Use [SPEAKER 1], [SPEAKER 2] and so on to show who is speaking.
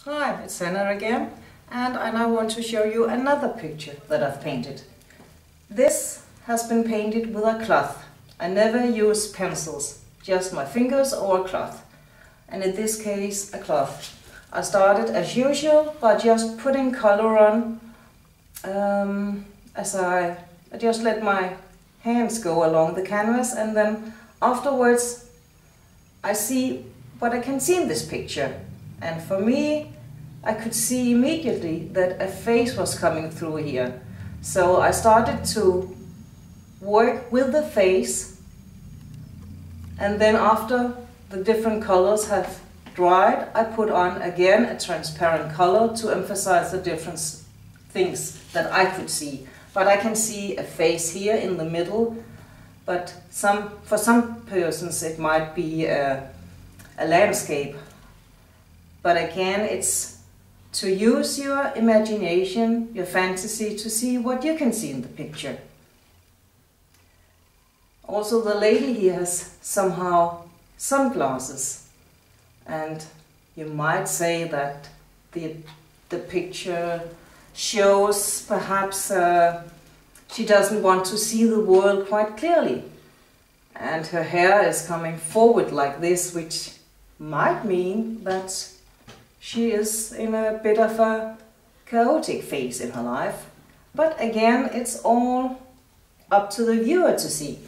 [SPEAKER 1] Hi, it's Anna again, and I now want to show you another picture that I've painted. This has been painted with a cloth. I never use pencils, just my fingers or a cloth. And in this case, a cloth. I started as usual by just putting color on as I just let my hands go along the canvas, and then afterwards I see what I can see in this picture. And for me, I could see immediately that a face was coming through here. So I started to work with the face, and then after the different colors have dried, I put on again a transparent color to emphasize the different things that I could see. But I can see a face here in the middle, but for some persons it might be a landscape. But again, it's to use your imagination, your fantasy, to see what you can see in the picture. Also, the lady here has somehow sunglasses, and you might say that the picture shows perhaps she doesn't want to see the world quite clearly, and her hair is coming forward like this, which might mean that she is in a bit of a chaotic phase in her life. But again, it's all up to the viewer to see.